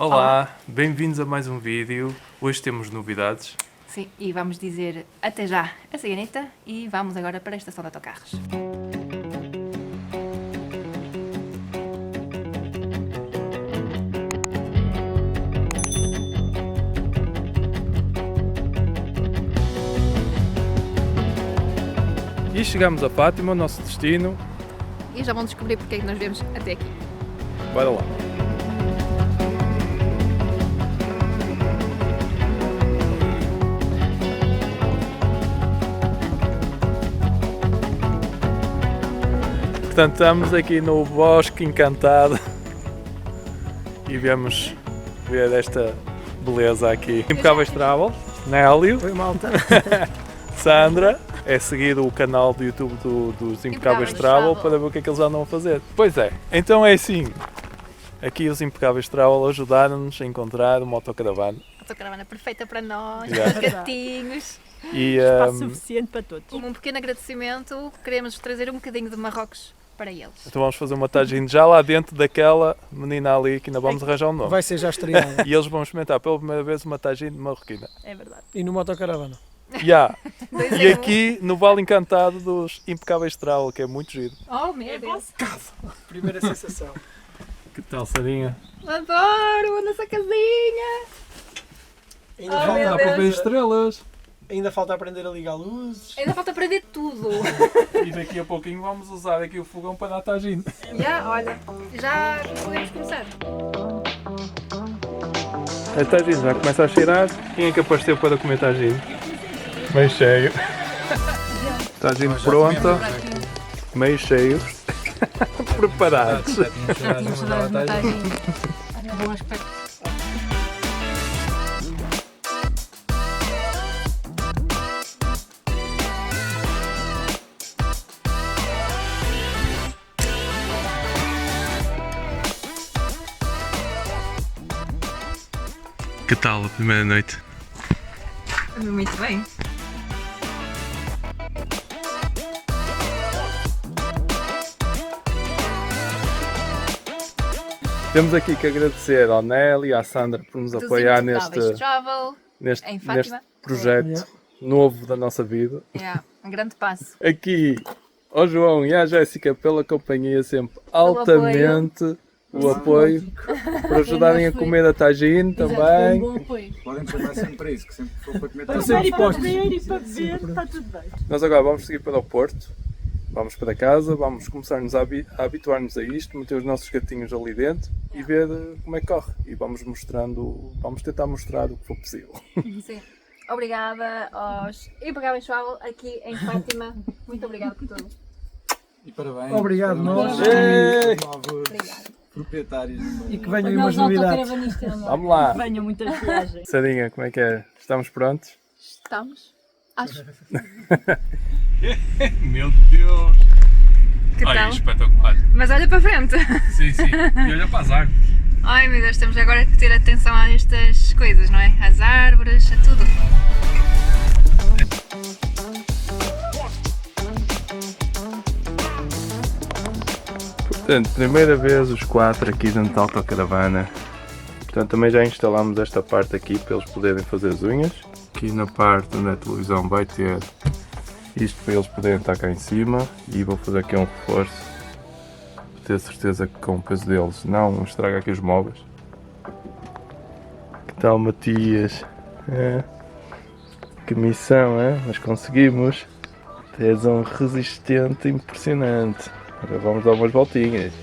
Olá, bem-vindos a mais um vídeo. Hoje temos novidades. Sim, e vamos dizer até já a Ciganita e vamos agora para a estação de autocarros. E chegamos a Fátima, o nosso destino. E já vão descobrir porque é que nós viemos até aqui. Bora lá. Portanto, estamos aqui no Bosque Encantado e viemos ver esta beleza aqui. Impecáveis Travel, Nélio, Oi, malta. Sandra, é seguir o canal do YouTube dos Impecáveis Travel para ver o que é que eles andam a fazer. Pois é, então é assim, aqui os Impecáveis Travel ajudaram-nos a encontrar uma autocaravana. Autocaravana perfeita para nós, Yeah. os gatinhos. E, Espaço suficiente para todos. Como um pequeno agradecimento, queremos trazer um bocadinho de Marrocos para eles. então vamos fazer uma tagine já lá dentro daquela menina ali que ainda vamos arranjar um nome. Vai ser já estreada. E eles vão experimentar pela primeira vez uma tagine marroquina. É verdade. E numa autocaravana. Yeah. Dois E em um. aqui no Vale Encantado dos Impecáveis Travel, que é muito giro. Oh meu Deus! Primeira sensação. Que tal, Sarinha? Adoro a nossa casinha! Ainda, Oh, falta, meu Dá para ver Deus. estrelas. ainda falta aprender a ligar luzes. Ainda falta aprender tudo. E daqui a pouquinho vamos usar aqui o fogão para dar tagine. Já, olha, já podemos começar. A tagine já começa a cheirar. Quem é que apareceu para comer tagine? Meio cheio. Tagine pronta, meio cheios. Preparados. Bom aspecto. Que tal a primeira noite? Muito bem. Temos aqui que agradecer ao Nelly e à Sandra por nos apoiar Dos Impecáveis neste Travel em Fátima. neste projeto novo da nossa vida. Yeah, um grande passo. Aqui ao João e à Jéssica pela companhia sempre altamente o apoio por ajudarem a comer a tagine também. Podem contar sempre para isso, que sempre que for para comer Para está sempre postos. e para beber, está tudo bem. Nós agora vamos seguir para o Porto, vamos para casa, vamos começar-nos a habituar-nos a isto, meter os nossos gatinhos ali dentro e ver como é que corre. E vamos tentar mostrar o que for possível. Sim. Obrigada aos Impecáveis Travel aqui em Fátima. Muito obrigada por tudo. E parabéns. Obrigado, nós. Parabéns aos novos Obrigada. proprietários. E que venham aí umas novidades. Vamos lá! Venham muitas viagens. Sarinha, como é que é? Estamos prontos? Estamos? Acho. Meu Deus! Que tal? espetacular! Mas olha para frente. Sim, sim. E olha para as árvores. Ai meu Deus, temos agora que ter atenção a estas coisas, não é? Às árvores, a tudo. Portanto, primeira vez os quatro aqui dentro da autocaravana. Portanto, também já instalamos esta parte aqui para eles poderem fazer as unhas. Aqui na parte onde a televisão vai ter isto para eles poderem estar cá em cima. E vou fazer aqui um reforço para ter certeza que com o peso deles não estraga aqui os móveis. Que tal, Matias? É. Que missão, é? Mas conseguimos. És um resistente impressionante. Agora vamos dar umas voltinhas.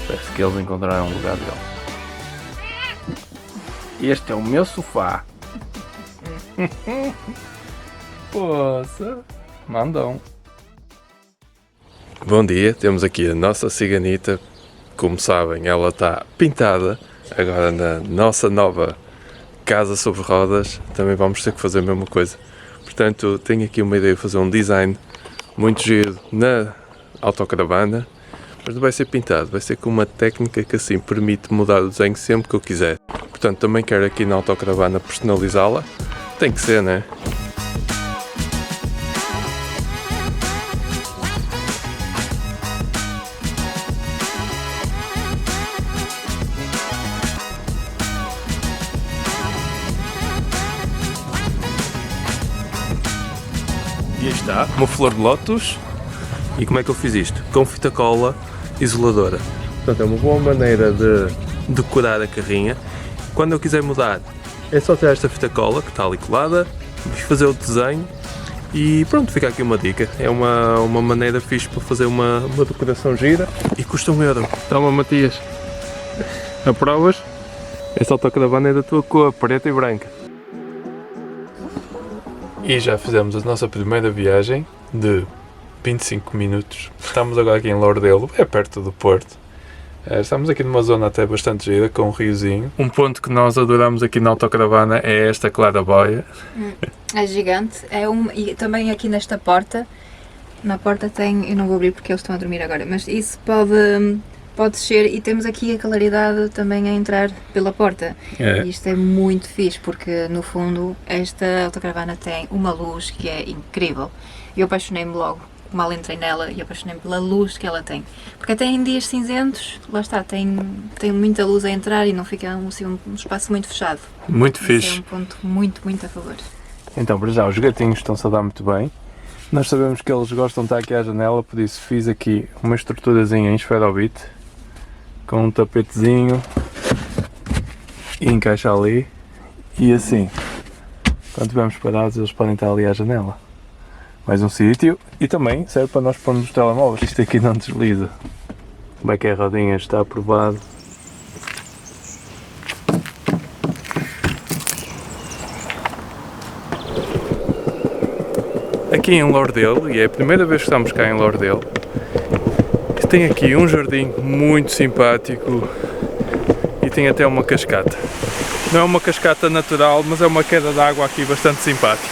Parece que eles encontraram um lugar deles. Este é o meu sofá. Poça, mandam. Bom dia, temos aqui a nossa ciganita. Como sabem, ela está pintada agora na nossa nova casa sobre rodas. Também vamos ter que fazer a mesma coisa. Portanto, tenho aqui uma ideia de fazer um design muito giro na autocaravana, mas não vai ser pintado, vai ser com uma técnica que assim permite mudar o desenho sempre que eu quiser. Portanto, também quero aqui na autocaravana personalizá-la. Tem que ser, né? E aí está, uma flor de lótus. E como é que eu fiz isto? Com fita cola isoladora. Portanto, é uma boa maneira de decorar a carrinha. Quando eu quiser mudar, é só tirar esta fita cola que está ali colada, fazer o desenho e pronto, fica aqui uma dica. É uma maneira fixe para fazer uma decoração gira e custa €1. Toma, Matias. Aprovas? Esta autocaravana é da tua cor, preta e branca. E já fizemos a nossa primeira viagem de 25 minutos. Estamos agora aqui em Lordelo, é perto do Porto. Estamos aqui numa zona até bastante gira, com um riozinho. Um ponto que nós adoramos aqui na autocaravana é esta claraboia. É gigante. E também aqui nesta porta, na porta tem, eu não vou abrir porque eles estão a dormir agora, mas isso pode ser, e temos aqui a claridade também a entrar pela porta. E isto é muito fixe porque no fundo esta autocaravana tem uma luz que é incrível. Eu apaixonei-me logo, mal entrei nela, e apaixonei-me pela luz que ela tem. Porque até em dias cinzentos, lá está, tem muita luz a entrar e não fica assim, um espaço muito fechado. Muito Isso fixe. é um ponto muito, muito a favor. Então, para já, os gatinhos estão-se a dar muito bem. Nós sabemos que eles gostam de estar aqui à janela, por isso fiz aqui uma estruturazinha em esferovite com um tapetezinho e encaixa ali e assim, quando estivermos parados eles podem estar ali à janela. Mais um sítio e também serve para nós pormos os telemóveis. Isto aqui não desliza. Como é que é a rodinha? Está aprovado. Aqui em Lordelo, e é a primeira vez que estamos cá em Lordelo, tem aqui um jardim muito simpático e tem até uma cascata. Não é uma cascata natural, mas é uma queda de água aqui bastante simpática.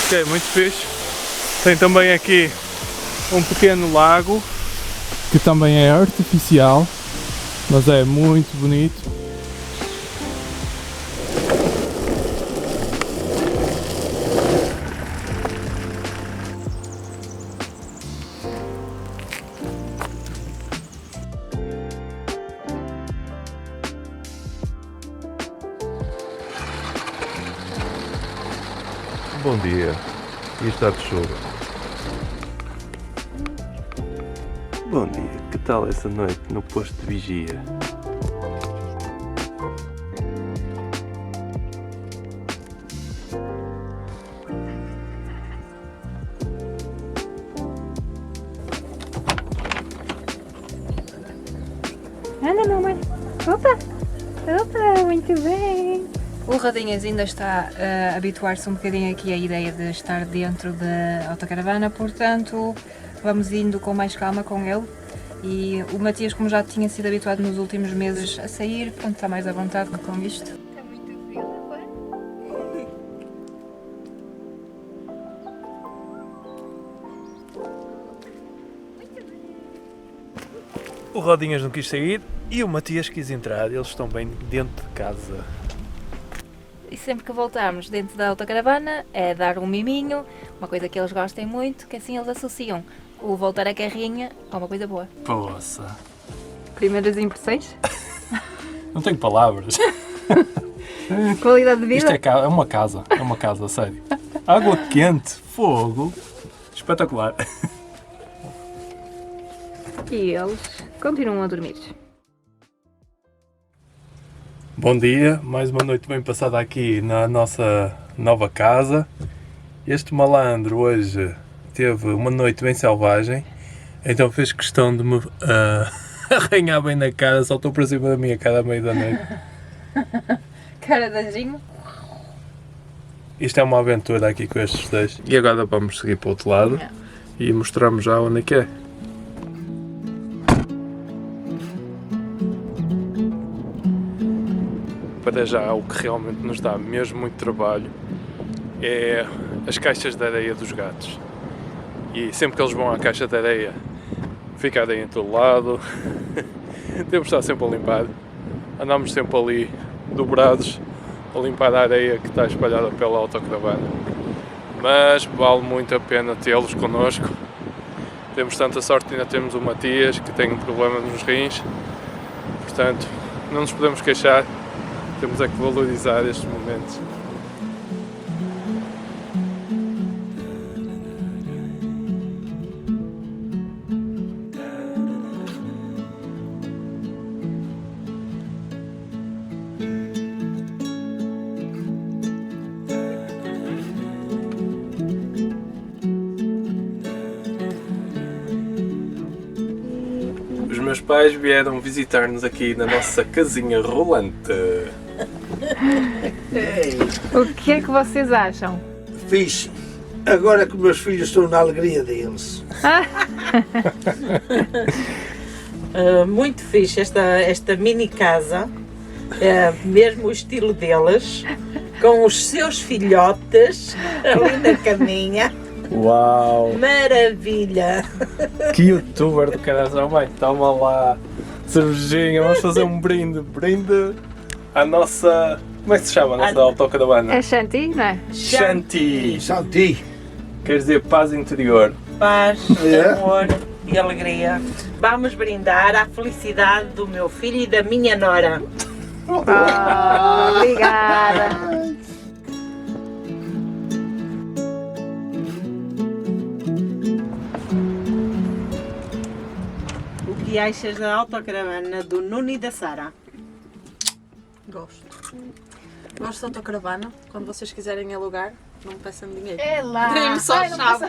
Ok, muito fixe. Tem também aqui um pequeno lago, que também é artificial, mas é muito bonito. Bom dia, e está de chuva. Bom dia, que tal essa noite no posto de vigia? Anda, mamãe. Opa! Opa, muito bem! O Radinhas ainda está a habituar-se um bocadinho aqui à ideia de estar dentro da autocaravana, portanto vamos indo com mais calma com ele. E o Matias, como já tinha sido habituado nos últimos meses a sair, pronto, está mais à vontade com isto. Está muito frio, não é? O Rodinhas não quis sair e o Matias quis entrar, eles estão bem dentro de casa. E sempre que voltarmos dentro da autocaravana é dar um miminho, uma coisa que eles gostem muito, que assim eles associam o voltar a carrinha a uma coisa boa. Poça! Primeiras impressões? Não tenho palavras. Qualidade de vida? Isto é uma casa, a sério. Água quente, fogo, espetacular. E eles continuam a dormir. Bom dia, mais uma noite bem passada aqui na nossa nova casa. Este malandro hoje teve uma noite bem selvagem, então fez questão de me arranhar bem na cara, saltou para cima da minha cara à meia da noite. Cara de anjinho. Isto é uma aventura aqui com estes dois. E agora vamos seguir para o outro lado e mostramos já onde é que é. Para já, o que realmente nos dá mesmo muito trabalho é as caixas de areia dos gatos. E sempre que eles vão à caixa de areia, fica areia em todo lado. Temos de estar sempre a limpar. Andamos sempre ali dobrados a limpar a areia que está espalhada pela autocaravana. Mas vale muito a pena tê-los connosco. Temos tanta sorte que ainda temos o Matias, que tem um problema nos rins. Portanto, não nos podemos queixar. Temos é que valorizar estes momentos. Os meus pais vieram visitar-nos aqui na nossa casinha rolante. O que é que vocês acham? Fixe. Agora que meus filhos estão na alegria deles. Muito fixe esta mini casa, mesmo o estilo deles, com os seus filhotes ali na caminha. Uau! Maravilha! Que youtuber do caralho, mãe, toma lá, cervejinha, vamos fazer um brinde à nossa, como é que se chama a nossa autocaravana? É Shanti, não é? Shanti! Santi. Quer dizer paz interior. Paz, É? amor e alegria. Vamos brindar à felicidade do meu filho e da minha nora. Obrigada. O que achas da autocaravana do Nuno e da Sara? Gosto. Gosto da autocaravana. Quando vocês quiserem alugar, não me peçam dinheiro. É lá. Deem-me só a chave.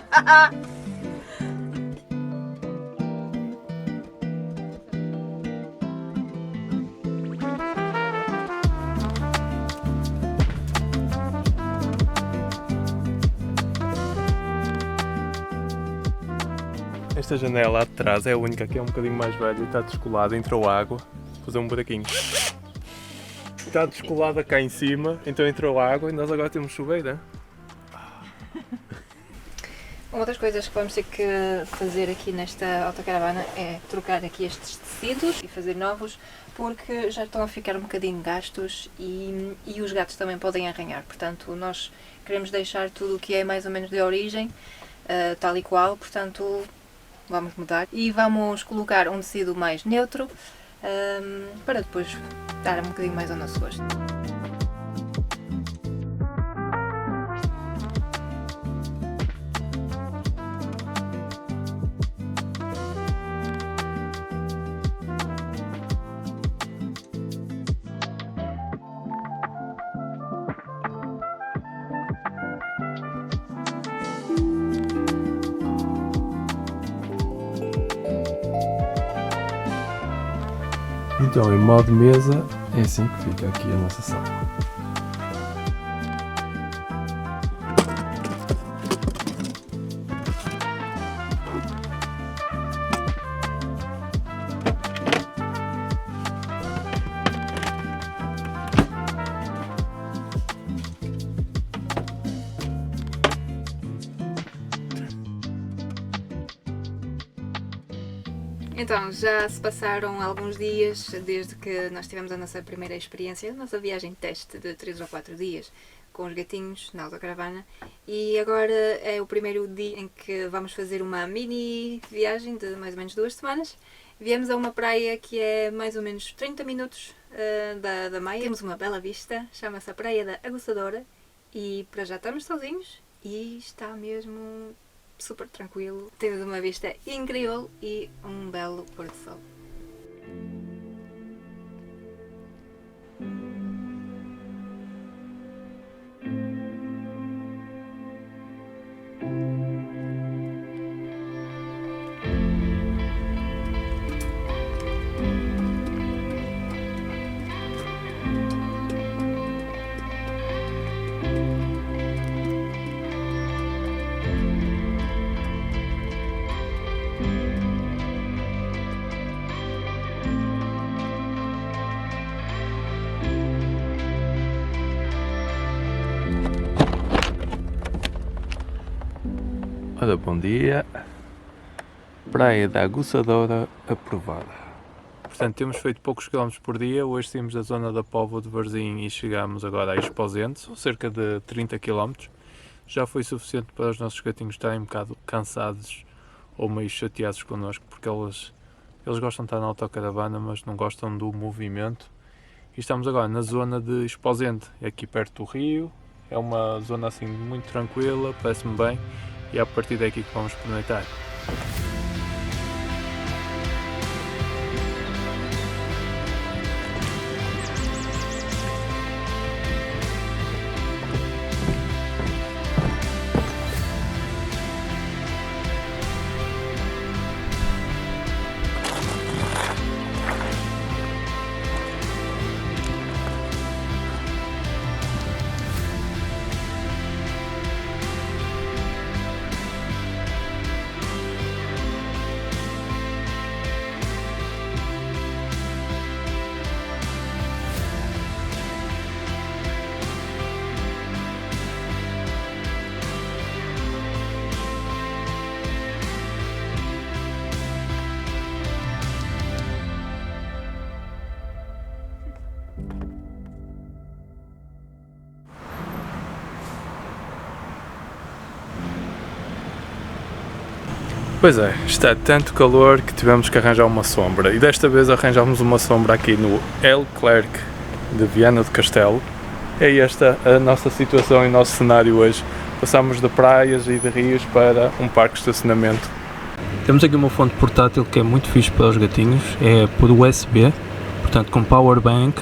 Esta janela lá de trás é a única que é um bocadinho mais velha e está descolada, entrou água, vou fazer um buraquinho. Está descolada cá em cima, então entrou água e nós agora temos chuveira. Uma das coisas que vamos ter que fazer aqui nesta autocaravana é trocar aqui estes tecidos e fazer novos, porque já estão a ficar um bocadinho gastos e os gatos também podem arranhar. Portanto, nós queremos deixar tudo o que é mais ou menos de origem, tal e qual, portanto vamos mudar e vamos colocar um tecido mais neutro para depois dar um bocadinho mais ao nosso gosto. Então, em modo mesa, é assim que fica aqui a nossa sala. Então, já se passaram alguns dias desde que nós tivemos a nossa primeira experiência, a nossa viagem de teste de 3 ou 4 dias com os gatinhos na autocaravana, e agora é o primeiro dia em que vamos fazer uma mini viagem de mais ou menos 2 semanas. Viemos a uma praia que é mais ou menos 30 minutos da Maia. Temos uma bela vista, chama-se a Praia da Aguçadora, e para já estamos sozinhos e está mesmo super tranquilo. Temos uma vista incrível e um belo pôr do sol. Ora, bom dia. Praia da Aguçadora aprovada. Portanto, temos feito poucos quilómetros por dia. Hoje saímos da zona da Póvoa de Varzim e chegamos agora a Esposende, são cerca de 30 km. Já foi suficiente para os nossos gatinhos estarem um bocado cansados ou meio chateados connosco, porque eles gostam de estar na autocaravana, mas não gostam do movimento. E estamos agora na zona de Esposende, aqui perto do rio. É uma zona assim muito tranquila, parece-me bem, e é a partir daqui que vamos pernoitar. Pois é, está tanto calor que tivemos que arranjar uma sombra, e desta vez arranjámos uma sombra aqui no El Clerc de Viana do Castelo. É esta a nossa situação e o nosso cenário hoje. Passamos de praias e de rios para um parque de estacionamento. Temos aqui uma fonte portátil que é muito fixe para os gatinhos, é por USB, portanto com power bank,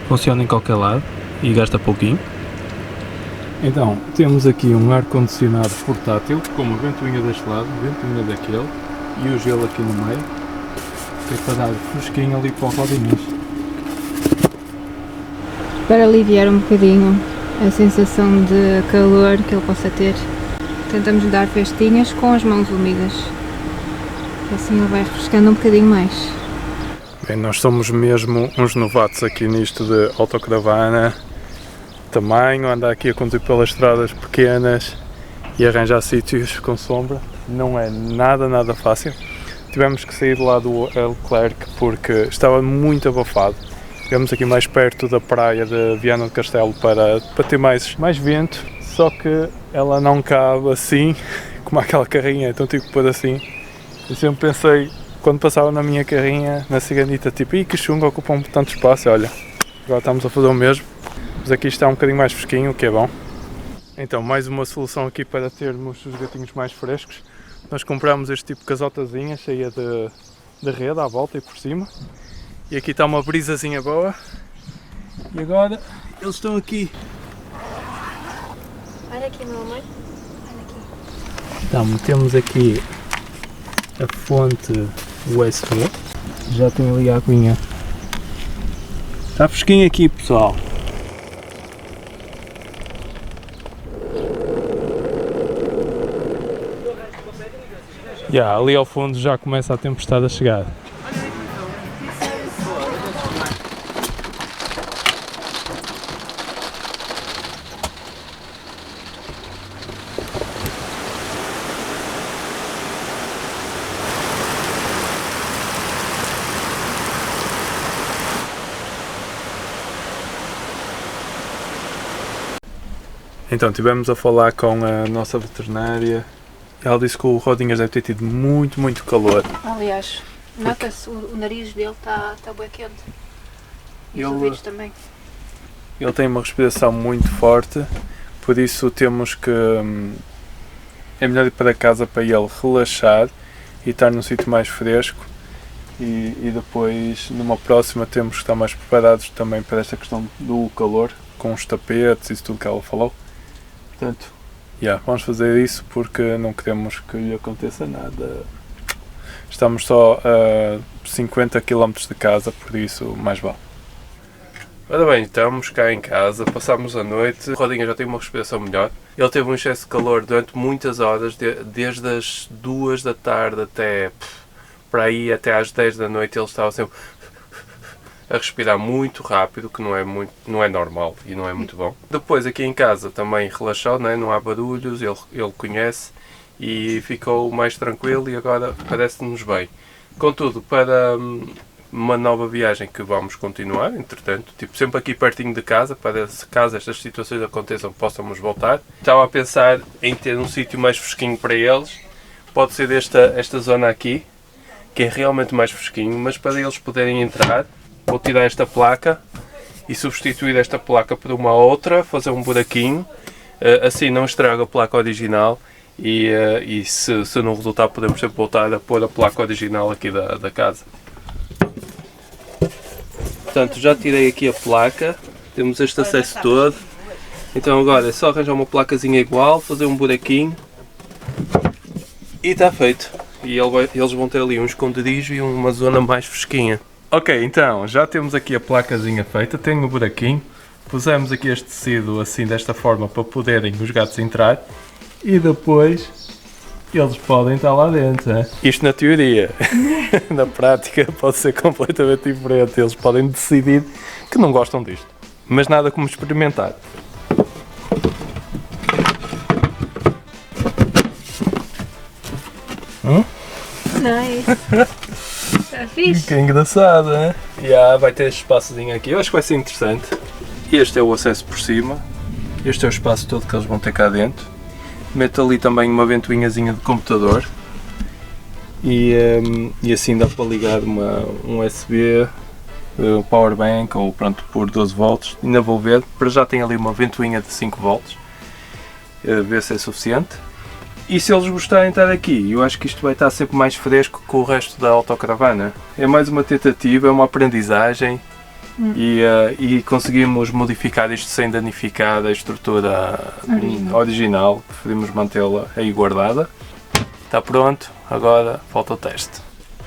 funciona em qualquer lado e gasta pouquinho. Então, temos aqui um ar-condicionado portátil, com uma ventoinha deste lado, ventoinha daquele, e o gelo aqui no meio, que é para dar fresquinho ali para o rodinhas. Para aliviar um bocadinho a sensação de calor que ele possa ter, tentamos lhe dar festinhas com as mãos úmidas, assim ele vai refrescando um bocadinho mais. Bem, nós somos mesmo uns novatos aqui nisto de autocaravana. Tamanho, andar aqui a conduzir pelas estradas pequenas e arranjar sítios com sombra não é nada fácil. Tivemos que sair de lá do El Clerc porque estava muito abafado. Estivemos aqui mais perto da praia de Viana do Castelo para ter mais vento, só que ela não cabe assim como aquela carrinha, então tive que pôr assim. Eu sempre pensei, quando passava na minha carrinha, na ciganita, tipo, que chunga, ocupa tanto espaço, olha, agora estamos a fazer o mesmo. Mas aqui está um bocadinho mais fresquinho, o que é bom. Então, mais uma solução aqui para termos os gatinhos mais frescos. Nós compramos este tipo de casotazinha cheia de rede à volta e por cima. E aqui está uma brisazinha boa. E agora eles estão aqui. Olha aqui, meu amor. Olha aqui. Então, temos aqui a fonte USB. Já tem ali a aguinha. Está fresquinho aqui, pessoal. Ali ao fundo já começa a tempestade a chegar. Então estivemos a falar com a nossa veterinária. Ela disse que o Rodinhas deve ter tido muito calor. Aliás, nota-se o nariz dele está bem quente. E os ouvidos também. Ele tem uma respiração muito forte, por isso temos que... é melhor ir para casa para ele relaxar e estar num sítio mais fresco. E depois, numa próxima, temos que estar mais preparados também para esta questão do calor, com os tapetes e isso tudo que ela falou. Portanto, vamos fazer isso porque não queremos que lhe aconteça nada. Estamos só a 50 km de casa, por isso mais vale. Ora bem, estamos cá em casa, passámos a noite, o Rodinha já tem uma respiração melhor. Ele teve um excesso de calor durante muitas horas, desde as 2 da tarde até para aí, até às 10 da noite, ele estava sempre a respirar muito rápido, que não é normal e não é muito bom. Depois aqui em casa também relaxou, não há barulhos, ele conhece e ficou mais tranquilo e agora parece-nos bem. Contudo, para uma nova viagem que vamos continuar, entretanto, tipo, sempre aqui pertinho de casa, para se caso estas situações aconteçam possamos voltar. Estava a pensar em ter um sítio mais fresquinho para eles, pode ser esta zona aqui, que é realmente mais fresquinho, mas para eles poderem entrar, vou tirar esta placa e substituir esta placa por uma outra, fazer um buraquinho, assim não estraga a placa original e se não resultar podemos sempre voltar a pôr a placa original aqui da casa. Portanto, já tirei aqui a placa, temos este acesso todo, então agora é só arranjar uma placazinha igual, fazer um buraquinho e está feito. E eles vão ter ali um esconderijo e uma zona mais fresquinha. Ok, então já temos aqui a placazinha feita, tem um buraquinho, pusemos aqui este tecido assim desta forma para poderem os gatos entrar e depois eles podem estar lá dentro. Né? Isto na teoria, na prática pode ser completamente diferente, eles podem decidir que não gostam disto, mas nada como experimentar. Nice. Está fixe. Que engraçado, né? Vai ter este espaçozinho aqui, eu acho que vai ser interessante. Este é o acesso por cima, este é o espaço todo que eles vão ter cá dentro. Meto ali também uma ventoinhazinha de computador e assim dá para ligar um USB, um powerbank ou pronto por 12 volts. Ainda vou ver, para já tem ali uma ventoinha de 5 volts, ver se é suficiente. E se eles gostarem de estar aqui, eu acho que isto vai estar sempre mais fresco que o resto da autocaravana. É mais uma tentativa, é uma aprendizagem e conseguimos modificar isto sem danificar a estrutura original. Preferimos mantê-la aí guardada. Está pronto, agora falta o teste.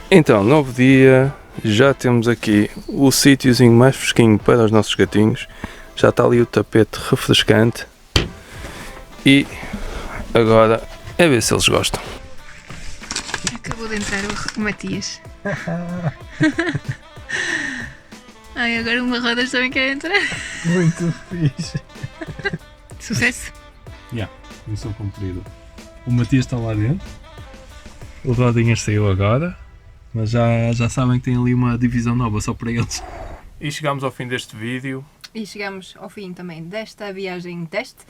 Então, novo dia, já temos aqui o sítiozinho mais fresquinho para os nossos gatinhos. Já está ali o tapete refrescante e agora é ver se eles gostam. Acabou de entrar o Matias. Ai, agora uma rodas também quer entrar. Muito fixe. Sucesso. Missão cumprida. O Matias está lá dentro. O Rodinhas saiu agora. Mas já sabem que tem ali uma divisão nova só para eles. E chegamos ao fim deste vídeo. E chegamos ao fim também desta viagem teste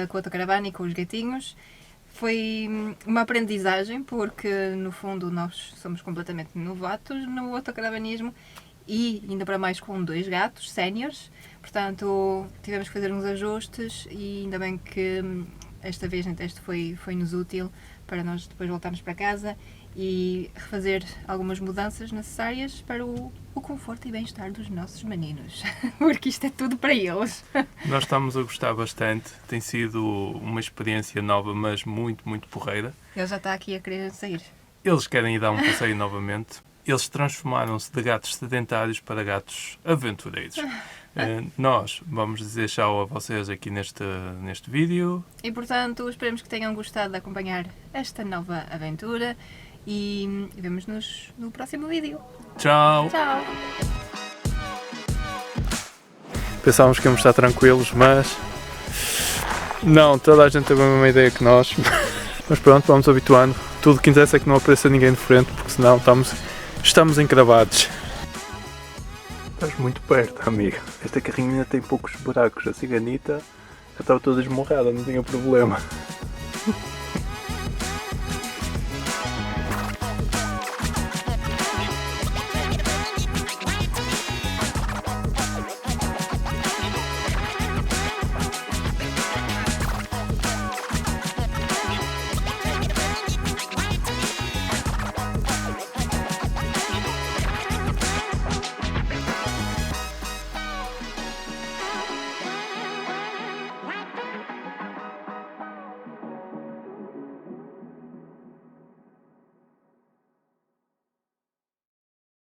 com a autocaravana e com os gatinhos. Foi uma aprendizagem porque no fundo nós somos completamente novatos no autocaravanismo e ainda para mais com 2 gatos séniores, portanto tivemos que fazer uns ajustes e ainda bem que esta vez em teste foi-nos útil para nós depois voltarmos para casa e refazer algumas mudanças necessárias para o conforto e bem-estar dos nossos meninos, porque isto é tudo para eles. Nós estamos a gostar bastante, tem sido uma experiência nova, mas muito, muito porreira. Ele já está aqui a querer sair. Eles querem ir dar um passeio novamente. Eles transformaram-se de gatos sedentários para gatos aventureiros. Nós vamos dizer tchau a vocês aqui neste vídeo. E portanto, esperemos que tenham gostado de acompanhar esta nova aventura e vemo-nos no próximo vídeo. Tchau! Tchau! Pensávamos que íamos estar tranquilos, mas não, toda a gente teve a mesma ideia que nós. Mas pronto, vamos habituando. Tudo que interessa é que não apareça ninguém de frente, porque senão estamos encravados. Estás muito perto, amigo. Esta carrinha ainda tem poucos buracos. A ciganita já estava toda esmorrada, não tinha problema.